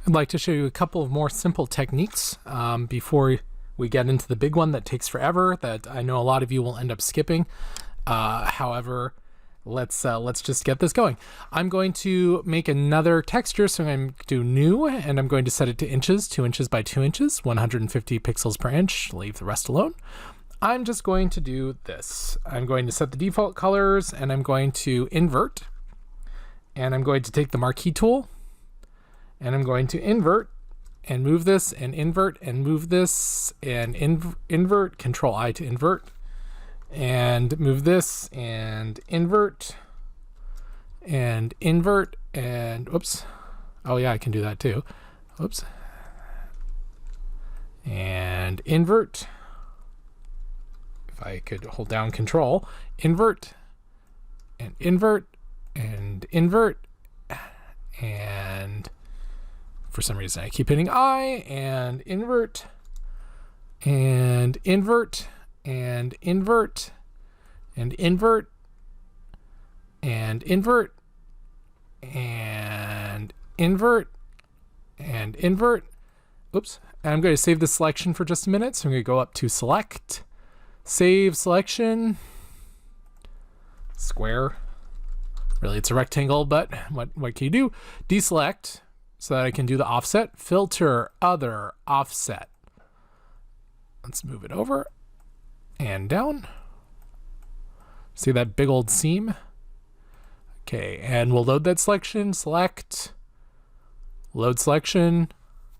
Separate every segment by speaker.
Speaker 1: I'd like to show you a couple of more simple techniques before we get into the big one that takes forever that I know a lot of you will end up skipping. However, let's just get this going. I'm going to make another texture, so I'm going to do new, and I'm going to set it to inches, 2 inches by 2 inches, 150 pixels per inch, leave the rest alone. I'm just going to do this. I'm going to set the default colors, and I'm going to invert, and I'm going to take the marquee tool, and I'm going to invert and move this and invert and move this and invert, Control I to invert, and move this and invert and invert and oops. Oh yeah, I can do that too. Oops. And invert. If I could hold down Control, invert and invert and invert, and for some reason I keep hitting I, and invert and invert and invert and invert and invert and invert and invert. Oops. And I'm going to save this selection for just a minute. So I'm going to go up to select, save selection, square. Really, it's a rectangle, but what can you do? Deselect so that I can do the offset. Filter, other, offset. Let's move it over and down. See that big old seam? Okay, and we'll load that selection. Select, load selection,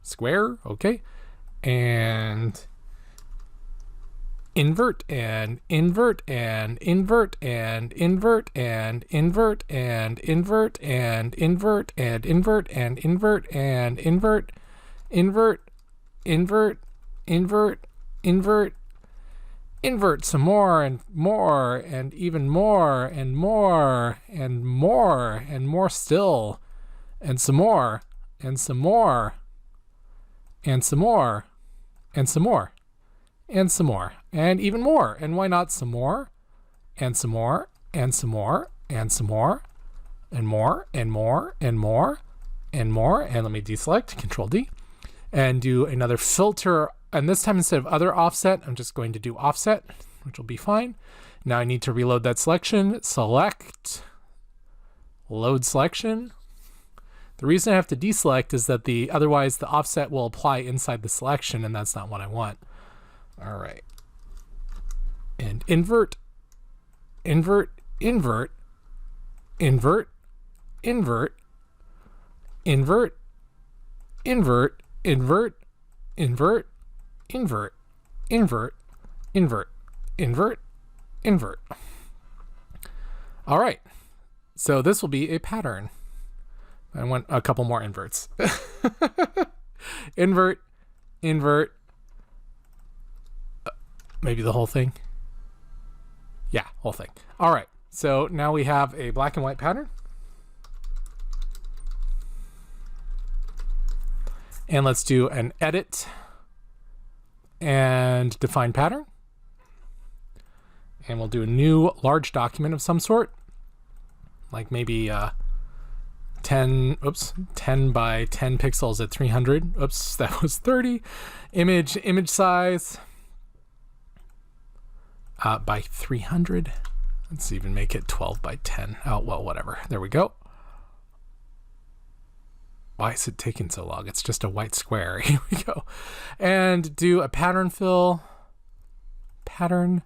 Speaker 1: square, okay. And invert and invert and invert and invert and invert and invert and invert and invert and invert and invert, invert, invert, invert, invert, invert some more and more and even more and more and more and more still, and some more and some more and some more and some more and some more and even more, and why not some more and some more and some more and some more and more and more and more and more. And let me deselect, Control D, and do another filter. And this time, instead of other offset, I'm just going to do offset, which will be fine. Now I need to reload that selection. Select, load selection. The reason I have to deselect is that otherwise the offset will apply inside the selection, and that's not what I want. All right. And invert, invert, invert, invert, invert, invert, invert, invert, invert, invert, invert, invert, invert, invert. All right. So this will be a pattern. I want a couple more inverts. Invert, invert, maybe the whole thing. Yeah, whole thing. All right. So now we have a black and white pattern. And let's do an edit and define pattern. And we'll do a new large document of some sort, like maybe 10 by 10 pixels at 300. Oops, that was 30. Image size by 300. Let's even make it 12 by 10. Oh, well, whatever. There we go. Why is it taking so long? It's just a white square. Here we go. And do a pattern fill. Pattern.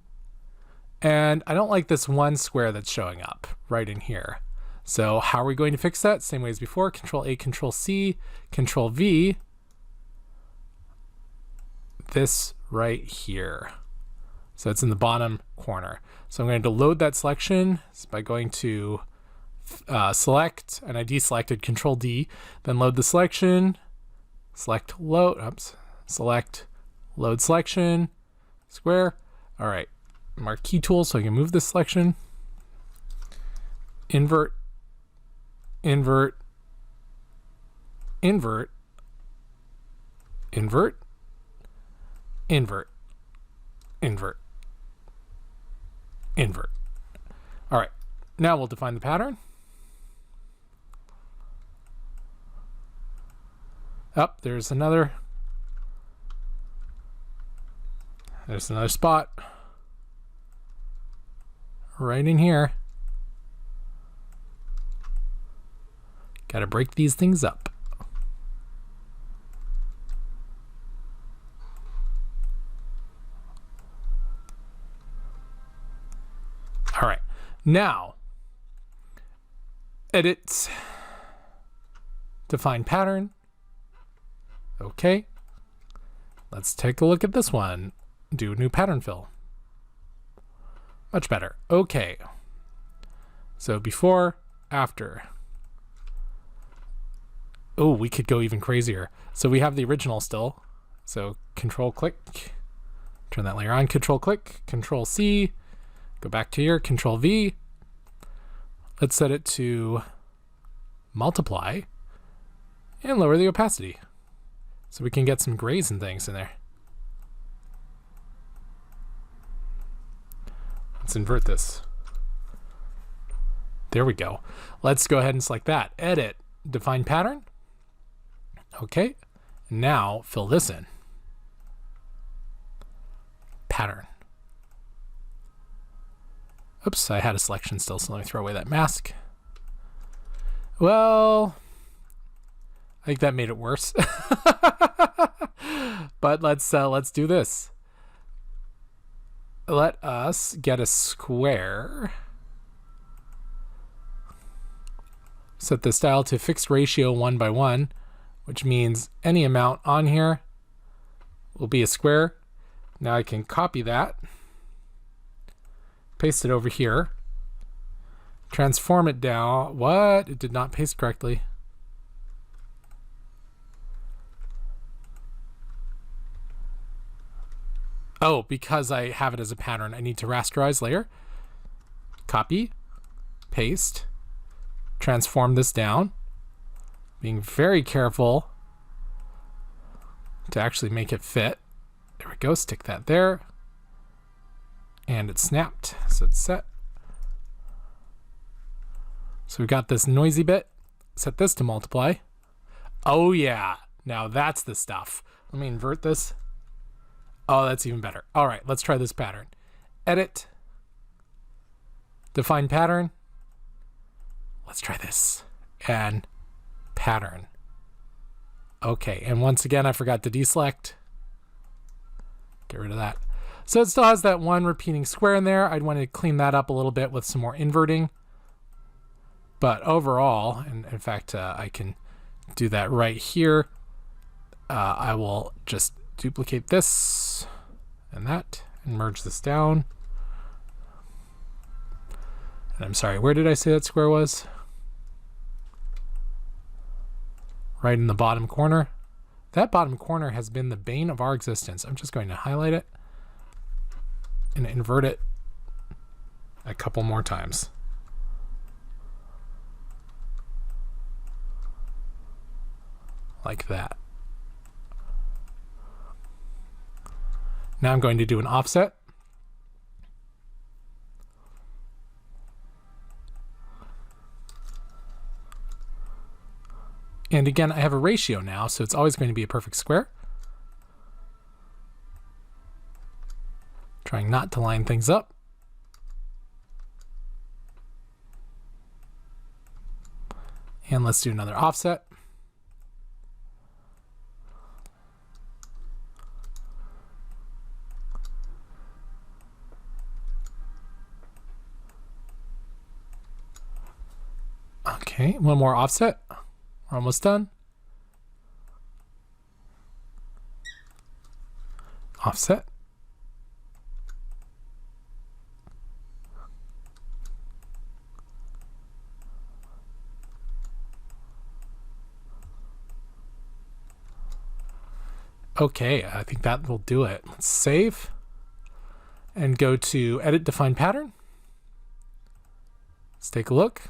Speaker 1: And I don't like this one square that's showing up right in here. So how are we going to fix that? Same way as before. Control A, Control C, Control V. This right here. So it's in the bottom corner. So I'm going to load that selection by going to select, and I deselected, Control D, then load the selection, select load, select load selection, square. All right, marquee tool so I can move this selection, invert, invert, invert, invert, invert, invert, invert. All right, now we'll define the pattern. Up, there's another spot right in here. Got to break these things up. All right, now edit, define pattern. Okay, let's take a look at this one. Do new pattern fill. Much better. Okay, so before, after. Oh, we could go even crazier. So we have the original still. So control click, turn that layer on, control click, control C, go back to here, control V. Let's set it to multiply and lower the opacity so we can get some grays and things in there. Let's invert this. There we go. Let's go ahead and select that. Edit, define pattern. Okay, now fill this in. Pattern. Oops, I had a selection still, so let me throw away that mask. Well, I think that made it worse. But let's do this. Let us get a square. Set the style to fixed ratio 1:1, which means any amount on here will be a square. Now I can copy that, paste it over here, transform it down. What? It did not paste correctly. Oh, because I have it as a pattern, I need to rasterize layer. Copy, paste, transform this down. Being very careful to actually make it fit. There we go, stick that there. And it's snapped, so it's set. So we got this noisy bit. Set this to multiply. Oh yeah, now that's the stuff. Let me invert this. Oh, that's even better. All right, let's try this pattern. Edit, define pattern. Let's try this. And pattern. Okay, and once again, I forgot to deselect. Get rid of that. So it still has that one repeating square in there. I'd want to clean that up a little bit with some more inverting. But overall, and in fact, I can do that right here. I will just duplicate this and that and merge this down. And I'm sorry, where did I say that square was? Right in the bottom corner. That bottom corner has been the bane of our existence. I'm just going to highlight it and invert it a couple more times. Like that. Now I'm going to do an offset. And again, I have a ratio now, so it's always going to be a perfect square. Trying not to line things up. And let's do another offset. Okay, one more offset. We're almost done. Offset. Okay, I think that will do it. Let's save and go to Edit, Define Pattern. Let's take a look.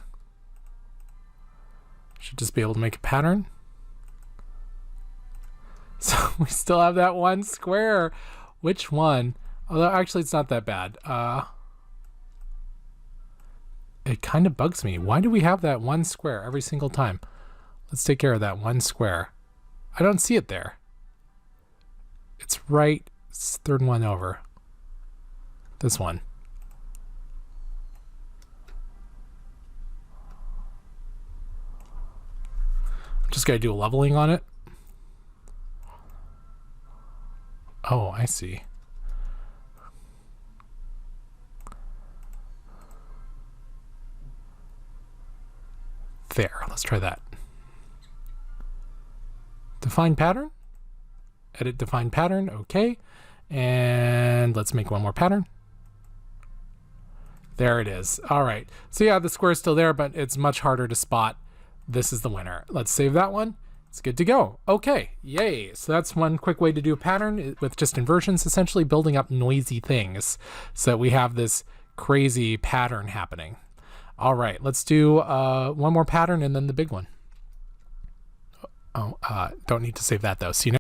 Speaker 1: Should just be able to make a pattern. So we still have that one square. Which one? Although actually it's not that bad. It kind of bugs me. Why do we have that one square every single time? Let's take care of that one square. I don't see it there. It's right, it's third one over. This one. I'm just gonna do a leveling on it. Oh, I see. There, let's try that. Define pattern. Edit define pattern, okay. And let's make one more pattern. There it is. All right. So yeah, the square is still there, but it's much harder to spot. This is the winner. Let's save that one. It's good to go. Okay, yay. So that's one quick way to do a pattern with just inversions, essentially building up noisy things so we have this crazy pattern happening. All right, let's do one more pattern and then the big one. Oh, don't need to save that though. See you next.